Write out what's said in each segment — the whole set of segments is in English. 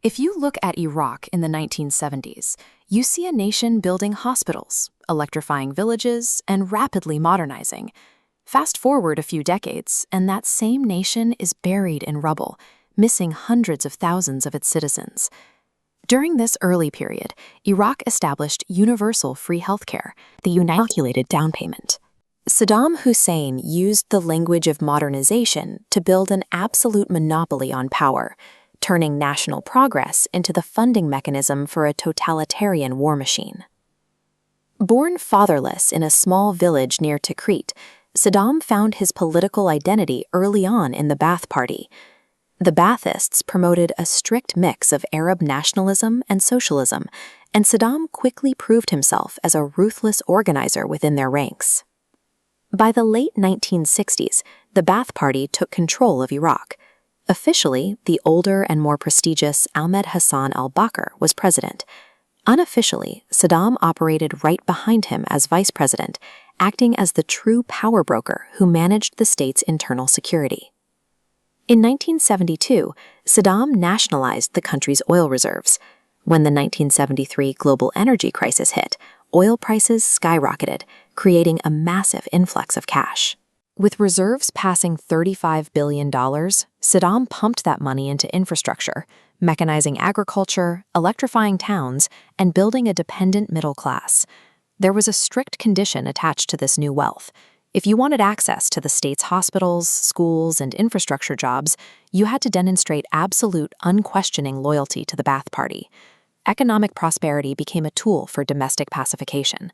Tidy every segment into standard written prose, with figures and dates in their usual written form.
If you look at Iraq in the 1970s, you see a nation building hospitals, electrifying villages, and rapidly modernizing. Fast forward a few decades, and that same nation is buried in rubble, missing hundreds of thousands of its citizens. During this early period, Iraq established universal free healthcare, the inoculated down payment. Saddam Hussein used the language of modernization to build an absolute monopoly on power, turning national progress into the funding mechanism for a totalitarian war machine. Born fatherless in a small village near Tikrit, Saddam found his political identity early on in the Ba'ath Party. The Ba'athists promoted a strict mix of Arab nationalism and socialism, and Saddam quickly proved himself as a ruthless organizer within their ranks. By the late 1960s, the Ba'ath Party took control of Iraq. Officially, the older and more prestigious Ahmed Hassan al-Bakr was president. Unofficially, Saddam operated right behind him as vice president, acting as the true power broker who managed the state's internal security. In 1972, Saddam nationalized the country's oil reserves. When the 1973 global energy crisis hit, oil prices skyrocketed, creating a massive influx of cash. With reserves passing $35 billion, Saddam pumped that money into infrastructure, mechanizing agriculture, electrifying towns, and building a dependent middle class. There was a strict condition attached to this new wealth. If you wanted access to the state's hospitals, schools, and infrastructure jobs, you had to demonstrate absolute, unquestioning loyalty to the Ba'ath Party. Economic prosperity became a tool for domestic pacification.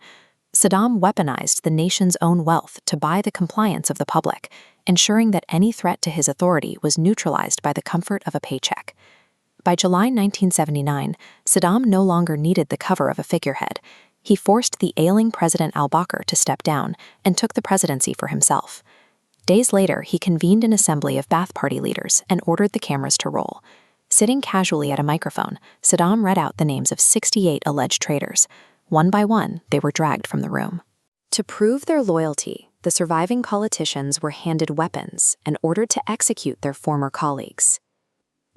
Saddam weaponized the nation's own wealth to buy the compliance of the public, ensuring that any threat to his authority was neutralized by the comfort of a paycheck. By July 1979, Saddam no longer needed the cover of a figurehead. He forced the ailing President al-Bakr to step down and took the presidency for himself. Days later, he convened an assembly of Ba'ath Party leaders and ordered the cameras to roll. Sitting casually at a microphone, Saddam read out the names of 68 alleged traitors. One by one, they were dragged from the room. To prove their loyalty, the surviving politicians were handed weapons and ordered to execute their former colleagues.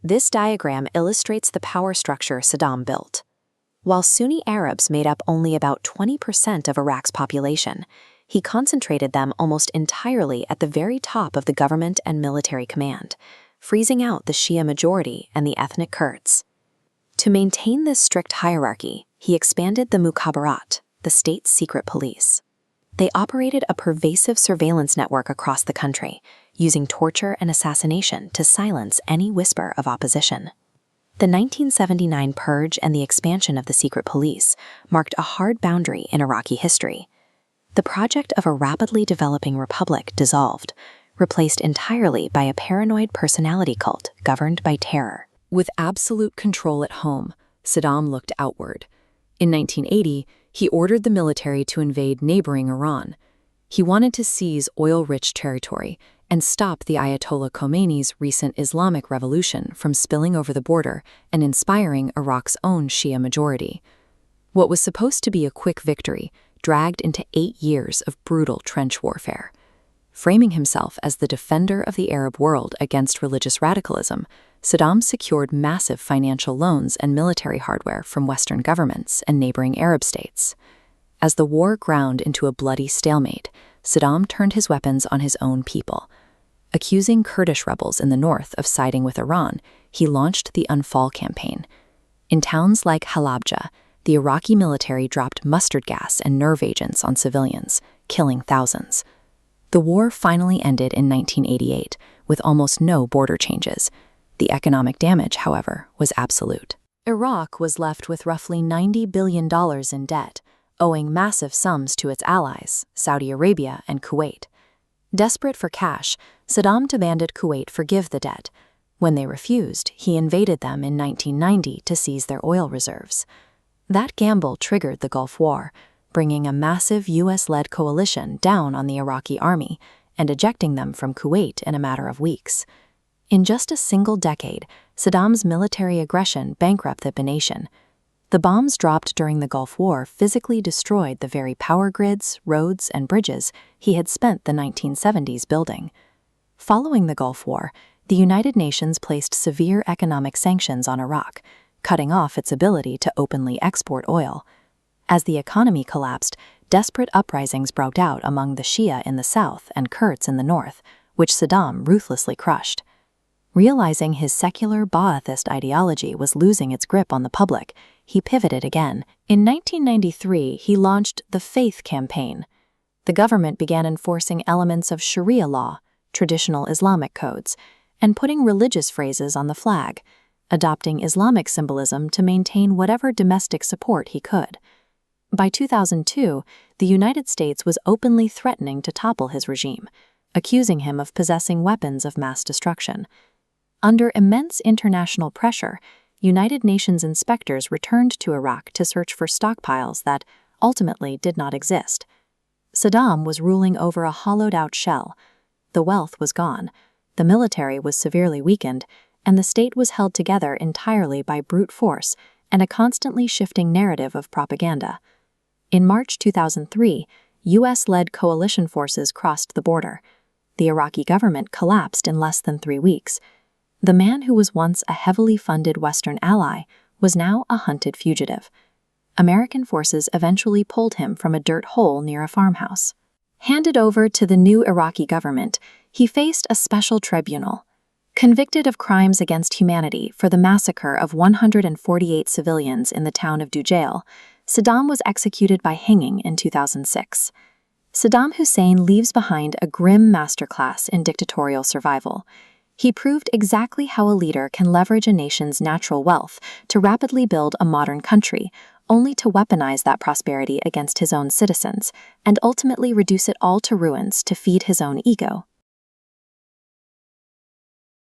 This diagram illustrates the power structure Saddam built. While Sunni Arabs made up only about 20% of Iraq's population, he concentrated them almost entirely at the very top of the government and military command, freezing out the Shia majority and the ethnic Kurds. To maintain this strict hierarchy, he expanded the Mukhabarat, the state's secret police. They operated a pervasive surveillance network across the country, using torture and assassination to silence any whisper of opposition. The 1979 purge and the expansion of the secret police marked a hard boundary in Iraqi history. The project of a rapidly developing republic dissolved, replaced entirely by a paranoid personality cult governed by terror. With absolute control at home, Saddam looked outward. In 1980, he ordered the military to invade neighboring Iran. He wanted to seize oil-rich territory and stop the Ayatollah Khomeini's recent Islamic revolution from spilling over the border and inspiring Iraq's own Shia majority. What was supposed to be a quick victory dragged into 8 years of brutal trench warfare. Framing himself as the defender of the Arab world against religious radicalism, Saddam secured massive financial loans and military hardware from Western governments and neighboring Arab states. As the war ground into a bloody stalemate, Saddam turned his weapons on his own people. Accusing Kurdish rebels in the north of siding with Iran, he launched the Unfall campaign. In towns like Halabja, the Iraqi military dropped mustard gas and nerve agents on civilians, killing thousands. The war finally ended in 1988, with almost no border changes. The economic damage, however, was absolute. Iraq was left with roughly $90 billion in debt, owing massive sums to its allies, Saudi Arabia and Kuwait. Desperate for cash, Saddam demanded Kuwait forgive the debt. When they refused, he invaded them in 1990 to seize their oil reserves. That gamble triggered the Gulf War, bringing a massive U.S.-led coalition down on the Iraqi army and ejecting them from Kuwait in a matter of weeks. In just a single decade, Saddam's military aggression bankrupted the nation. The bombs dropped during the Gulf War physically destroyed the very power grids, roads, and bridges he had spent the 1970s building. Following the Gulf War, the United Nations placed severe economic sanctions on Iraq, cutting off its ability to openly export oil. As the economy collapsed, desperate uprisings broke out among the Shia in the south and Kurds in the north, which Saddam ruthlessly crushed. Realizing his secular Ba'athist ideology was losing its grip on the public, he pivoted again. In 1993, he launched the Faith Campaign. The government began enforcing elements of Sharia law, traditional Islamic codes, and putting religious phrases on the flag, adopting Islamic symbolism to maintain whatever domestic support he could. By 2002, the United States was openly threatening to topple his regime, accusing him of possessing weapons of mass destruction. Under immense international pressure, United Nations inspectors returned to Iraq to search for stockpiles that ultimately did not exist. Saddam was ruling over a hollowed-out shell. The wealth was gone, the military was severely weakened, and the state was held together entirely by brute force and a constantly shifting narrative of propaganda. In March 2003, U.S.-led coalition forces crossed the border. The Iraqi government collapsed in less than 3 weeks. The man who was once a heavily funded Western ally was now a hunted fugitive. American forces eventually pulled him from a dirt hole near a farmhouse. Handed over to the new Iraqi government, he faced a special tribunal. Convicted of crimes against humanity for the massacre of 148 civilians in the town of Dujail, Saddam was executed by hanging in 2006. Saddam Hussein leaves behind a grim masterclass in dictatorial survival. He proved exactly how a leader can leverage a nation's natural wealth to rapidly build a modern country, only to weaponize that prosperity against his own citizens, and ultimately reduce it all to ruins to feed his own ego.